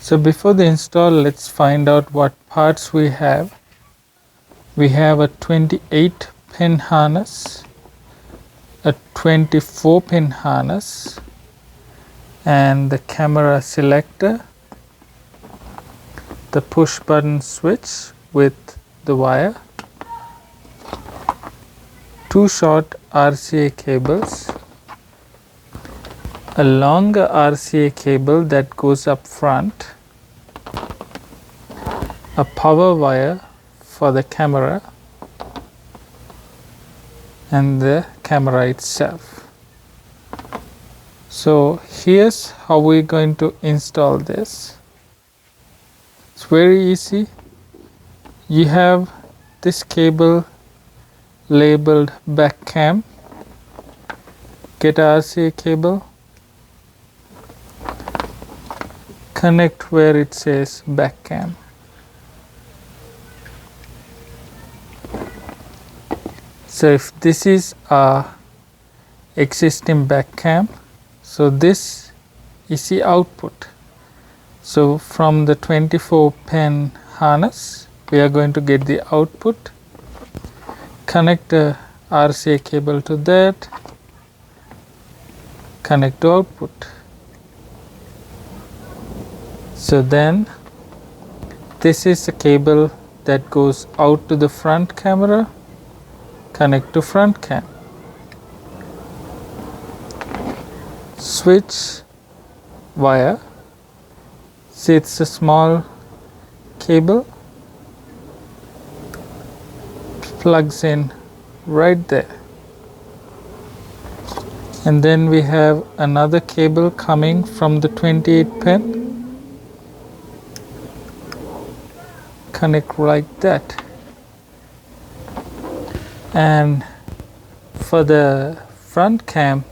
So before the install, let's find out what parts we have. We have a 28 pin harness, a 24 pin harness, and the camera selector, the push button switch with the wire, two short RCA cables, a longer RCA cable that goes up front, a power wire for the camera, and the camera itself. So here's how we're going to install this. It's very easy. You have this cable labeled back cam. Get RCA cable, connect where it says back cam. So if this is our existing back cam, so this is the output. So from the 24 pin harness, we are going to get the output, connect the RCA cable to that, connect to output. So then this is the cable that goes out to the front camera, connect to front cam. Switch wire, see it's a small cable, plugs in right there. And then we have another cable coming from the 28 pin, connect like that. And for the front cam,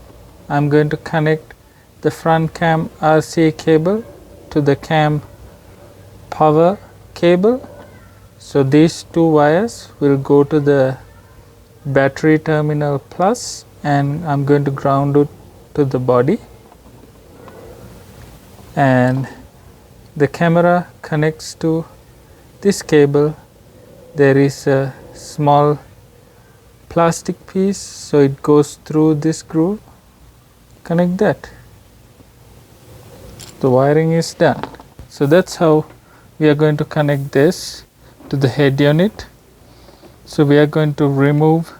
I'm going to connect the front cam RCA cable to the cam power cable. So these two wires will go to the battery terminal plus, and I'm going to ground it to the body. And the camera connects to this cable. There is a small plastic piece, so it goes through this groove. Connect that. The wiring is done. So that's how we are going to connect this to the head unit. So we are going to remove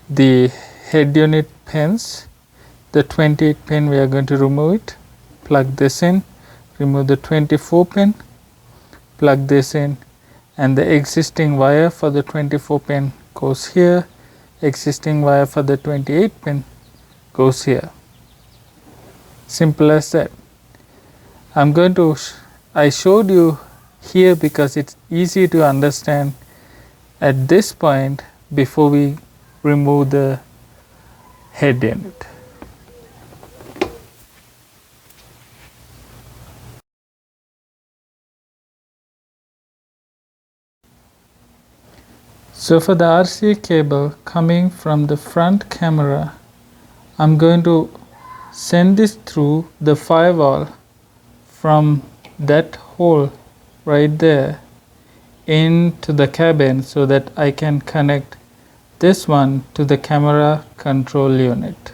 the head unit pins. The 28 pin, we are going to remove it, plug this in, remove the 24 pin, plug this in, and the existing wire for the 24 pin goes here, existing wire for the 28 pin goes here. Simple as that. I showed you here because it's easy to understand at this point before we remove the head unit. So for the RCA cable coming from the front camera, I'm going to send this through the firewall from that hole right there into the cabin so that I can connect this one to the camera control unit.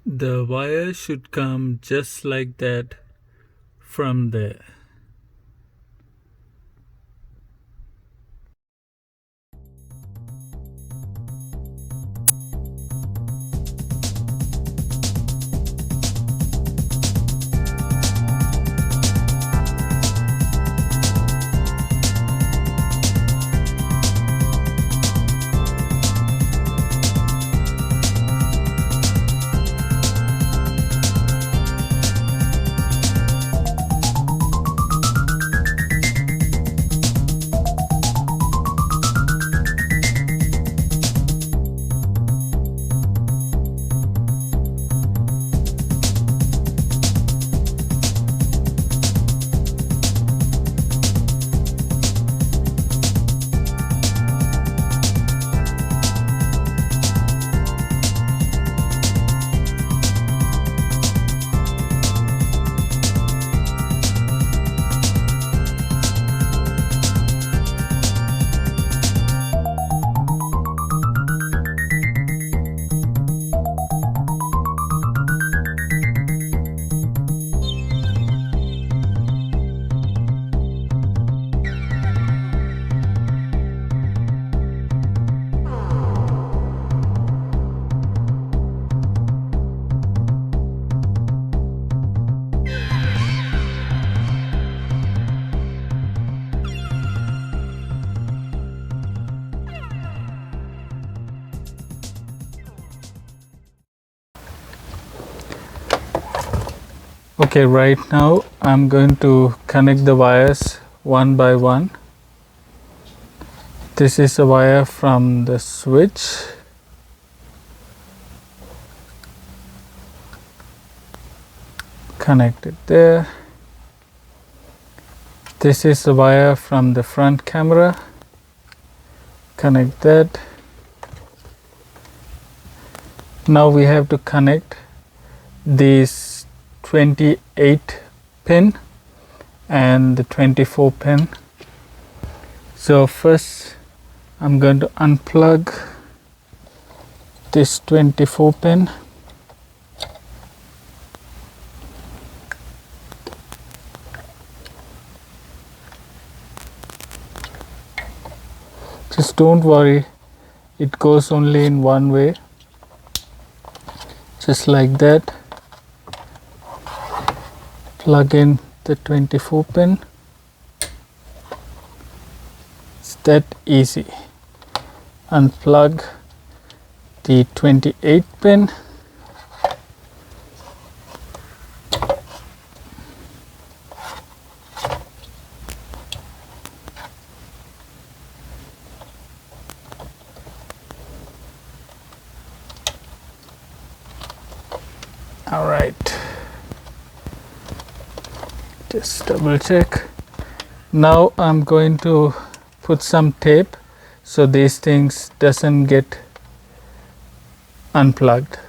The wire should come just like that from there. Okay, right now I'm going to connect the wires one by one. This is a wire from the switch. Connect it there. This is the wire from the front camera. Connect that. Now we have to connect this 28 pin and the 24 pin. So first I'm going to unplug this 24 pin. Just don't worry, it goes only in one way, just like that. Plug in the 24 pin. It's that easy. Unplug the 28 pin. All right, just double check. Now I'm going to put some tape so these things doesn't get unplugged.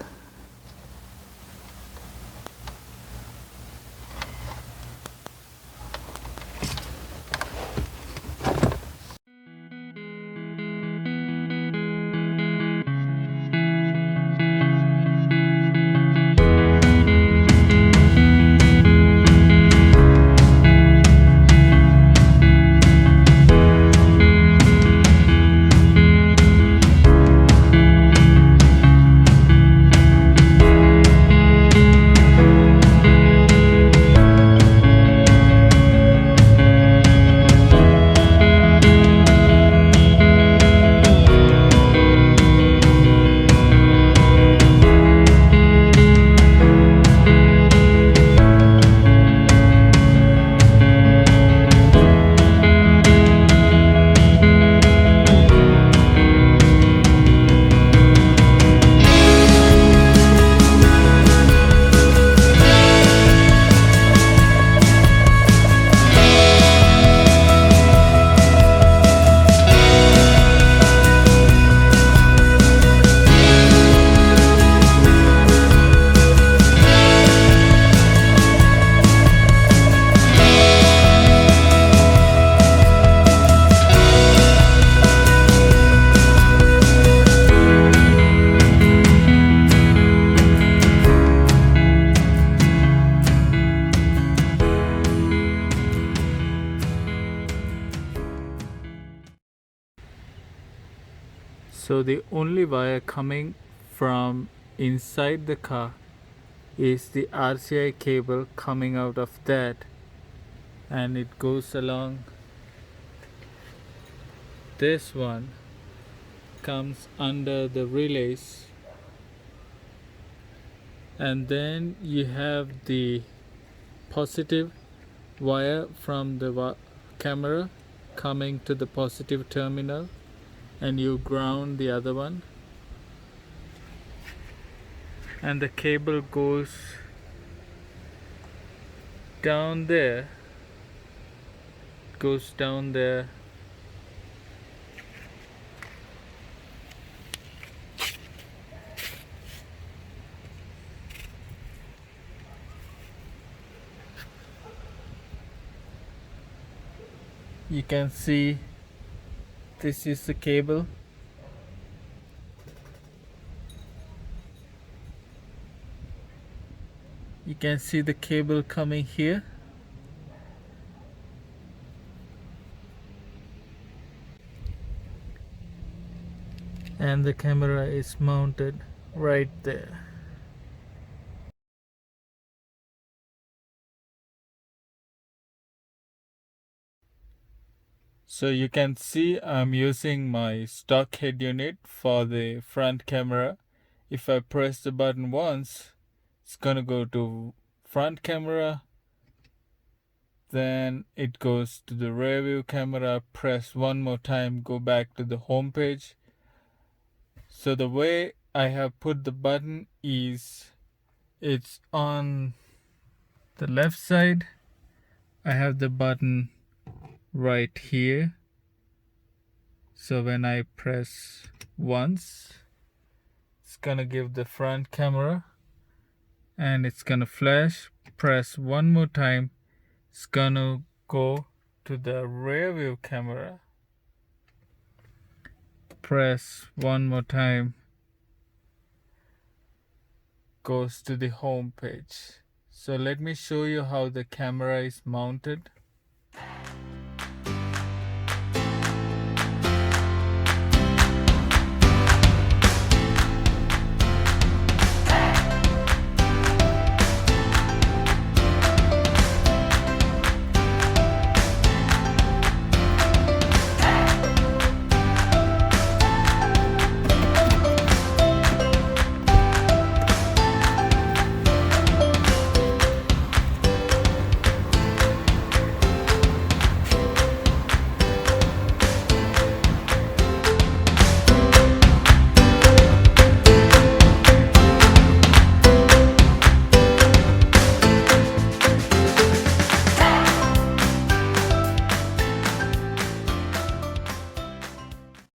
So the only wire coming from inside the car is the RCI cable coming out of that, and it goes along this one, comes under the relays, and then you have the positive wire from the camera coming to the positive terminal, and you ground the other one, and the cable goes down there, goes down there. You can see this is the cable. You can see the cable coming here. And the camera is mounted right there. So you can see I'm using my stock head unit for the front camera. If I press the button once, it's gonna go to front camera, then it goes to the rear view camera. Press one more time, go back to the home page. So the way I have put the button is it's on the left side. I have the button right here. So when I press once, it's gonna give the front camera and it's gonna flash. Press one more time, it's gonna go to the rear view camera. Press one more time, goes to the home page. So let me show you how the camera is mounted.